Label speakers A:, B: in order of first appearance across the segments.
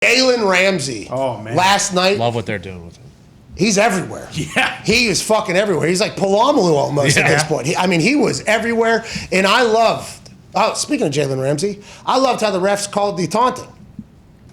A: Jalen Ramsey.
B: Oh, man.
A: Last night.
C: Love what they're doing with him.
A: He's everywhere.
B: Yeah.
A: He is fucking everywhere. He's like Palomalu almost at this point. He was everywhere. And I loved, speaking of Jalen Ramsey, I loved how the refs called the taunting.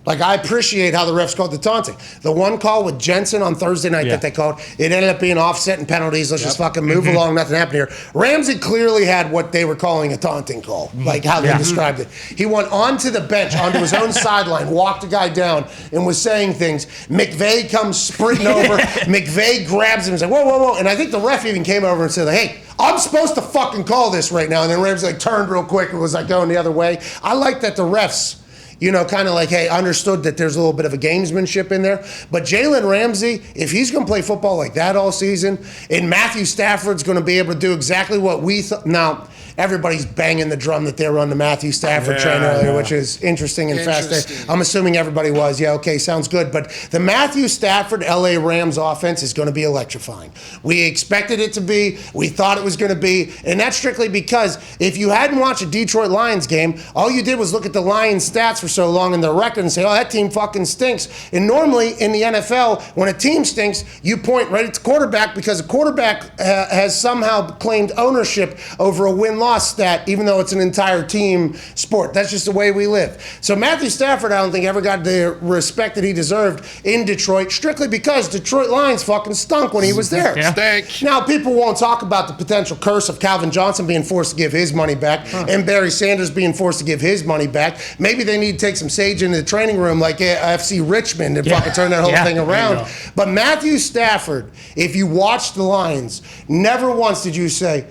A: Like, I appreciate how the refs called the taunting. The one call with Jensen on Thursday night that they called, it ended up being offset and penalties. Let's just fucking move along. Nothing happened here. Ramsey clearly had what they were calling a taunting call, like how they described it. He went onto the bench, onto his own sideline, walked the guy down, and was saying things. McVay comes sprinting over. McVay grabs him and says, whoa, whoa, whoa. And I think the ref even came over and said, hey, I'm supposed to fucking call this right now. And then Ramsey turned real quick and was going the other way. I like that the refs, kind of like, hey, understood that there's a little bit of a gamesmanship in there. But Jalen Ramsey, if he's going to play football like that all season, and Matthew Stafford's going to be able to do exactly what we thought. Now, everybody's banging the drum that they were on the Matthew Stafford train earlier, which is interesting and fast. I'm assuming everybody was. Yeah, okay, sounds good. But the Matthew Stafford LA Rams offense is going to be electrifying. We expected it to be. We thought it was going to be. And that's strictly because if you hadn't watched a Detroit Lions game, all you did was look at the Lions stats for so long in their record and say, oh, that team fucking stinks. And normally in the NFL, when a team stinks, you point right at the quarterback because the quarterback has somehow claimed ownership over a win-loss stat, even though it's an entire team sport. That's just the way we live. So Matthew Stafford, I don't think ever got the respect that he deserved in Detroit, strictly because Detroit Lions fucking stunk when he was there.
D: Stank.
A: Now, people won't talk about the potential curse of Calvin Johnson being forced to give his money back and Barry Sanders being forced to give his money back. Maybe they need to take some sage into the training room like FC Richmond and fucking turn that whole thing around. But Matthew Stafford, if you watch the Lions, never once did you say,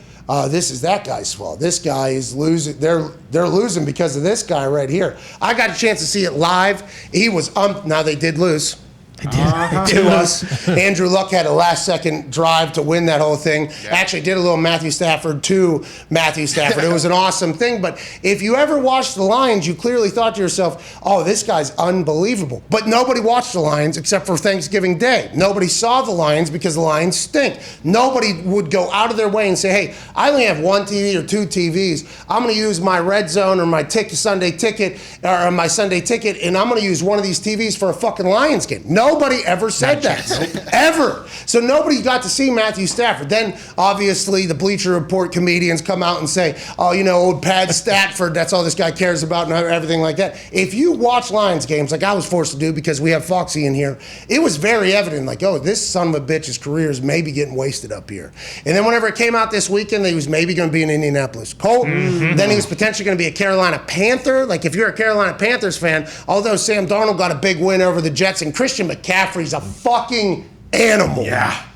A: this is that guy's fault. This guy is losing. They're losing because of this guy right here. I got a chance to see it live. He was now they did lose. To us. Andrew Luck had a last-second drive to win that whole thing. Actually did a little Matthew Stafford to Matthew Stafford. It was an awesome thing. But if you ever watched the Lions, you clearly thought to yourself, oh, this guy's unbelievable. But nobody watched the Lions except for Thanksgiving Day. Nobody saw the Lions because the Lions stink. Nobody would go out of their way and say, hey, I only have one TV or two TVs. I'm going to use my Red Zone or my Sunday ticket, and I'm going to use one of these TVs for a fucking Lions game. Nobody ever said that. Ever. So nobody got to see Matthew Stafford. Then, obviously, the Bleacher Report comedians come out and say, oh, old Pat Stafford, that's all this guy cares about and everything like that. If you watch Lions games, like I was forced to do because we have Foxy in here, it was very evident, like, oh, this son of a bitch's career is maybe getting wasted up here. And then whenever it came out this weekend that he was maybe going to be an Indianapolis Colt, then he was potentially going to be a Carolina Panther. Like, if you're a Carolina Panthers fan, although Sam Darnold got a big win over the Jets and Christian McCaffrey's a fucking animal.
B: Yeah.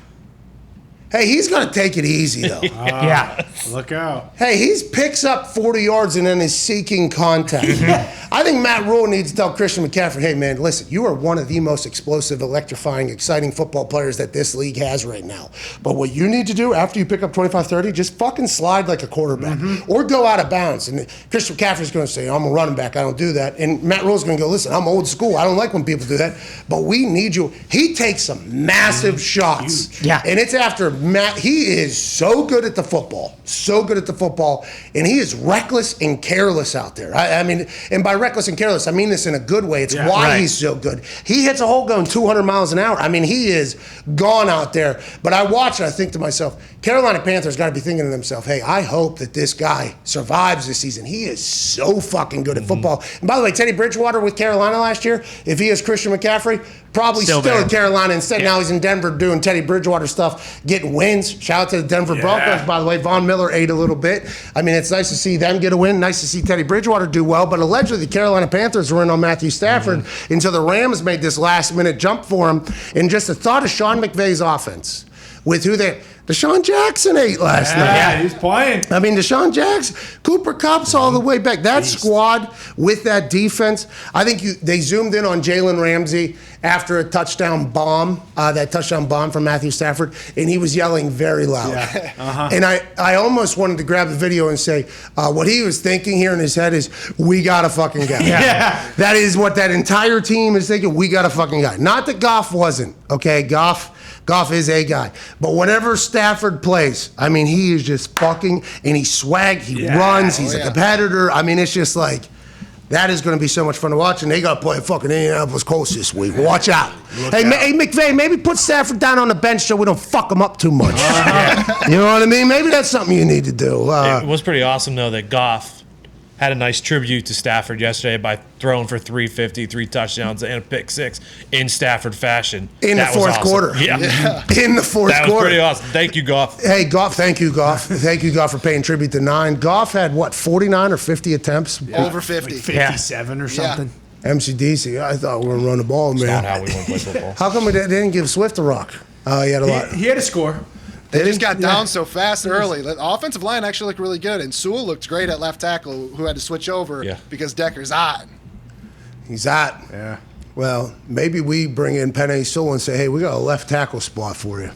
A: Hey, he's going to take it easy, though.
B: Look out.
A: Hey, he picks up 40 yards and then is seeking contact. I think Matt Rule needs to tell Christian McCaffrey, hey, man, listen, you are one of the most explosive, electrifying, exciting football players that this league has right now. But what you need to do after you pick up 25, 30, just fucking slide like a quarterback or go out of bounds. And Christian McCaffrey's going to say, I'm a running back. I don't do that. And Matt Rule's going to go, listen, I'm old school. I don't like when people do that. But we need you. He takes some massive shots.
E: Huge. Yeah.
A: And it's after Matt. He is so good at the football. And he is reckless and careless out there. I mean, and by reckless and careless, I mean this in a good way. It's why he's so good. He hits a hole going 200 miles an hour. I mean, he is gone out there. But I watch and I think to myself, Carolina Panthers got to be thinking to themselves, hey, I hope that this guy survives this season. He is so fucking good at football. And by the way, Teddy Bridgewater with Carolina last year, if he is Christian McCaffrey, probably still in Carolina. Instead, now he's in Denver doing Teddy Bridgewater stuff, getting wins. Shout out to the Denver Broncos, by the way. Von Miller ate a little bit. I mean, it's nice to see them get a win. Nice to see Teddy Bridgewater do well. But allegedly, the Carolina Panthers were in on Matthew Stafford until the Rams made this last-minute jump for him. And just the thought of Sean McVay's offense with who they... Deshaun Jackson ate last night.
B: Yeah, he's playing.
A: I mean, Deshaun Jackson, Cooper Kupp's all the way back. That squad with that defense, I think they zoomed in on Jalen Ramsey after a touchdown bomb, that touchdown bomb from Matthew Stafford, and he was yelling very loud.
B: Yeah.
A: And I almost wanted to grab the video and say, what he was thinking here in his head is, we got a fucking guy. That is what that entire team is thinking, we got a fucking guy. Not that Goff wasn't, okay? Goff is a guy. But whenever Stafford plays, I mean, he is just fucking, and he runs, he's a competitor. I mean, it's just like, That is going to be so much fun to watch, and they got to play fucking Indianapolis Colts this week. Watch out. Hey, McVay, maybe put Stafford down on the bench so we don't fuck him up too much. You know what I mean? Maybe that's something you need to do.
C: It was pretty awesome, though, that Goff had a nice tribute to Stafford yesterday by throwing for 350, 3 touchdowns, and a pick 6 in Stafford fashion.
A: In the fourth quarter.
C: Yeah.
A: In the fourth quarter.
C: That was pretty awesome. Thank you, Goff.
A: Hey, Goff, thank you, Goff. Thank you, Goff, for paying tribute to 9. Goff had, 49 or 50 attempts?
D: Over 50.
B: Like 57 or something.
A: MCDC, I thought we were going to run the ball, man.
C: Not how we want to play football.
A: How come we didn't give Swift a rock? He had a lot.
B: He had a score.
D: They just got down so fast early. The offensive line actually looked really good, and Sewell looked great at left tackle, who had to switch over because Decker's out.
A: He's out.
B: Yeah.
A: Well, maybe we bring in Penny Sewell and say, hey, we got a left tackle spot for you.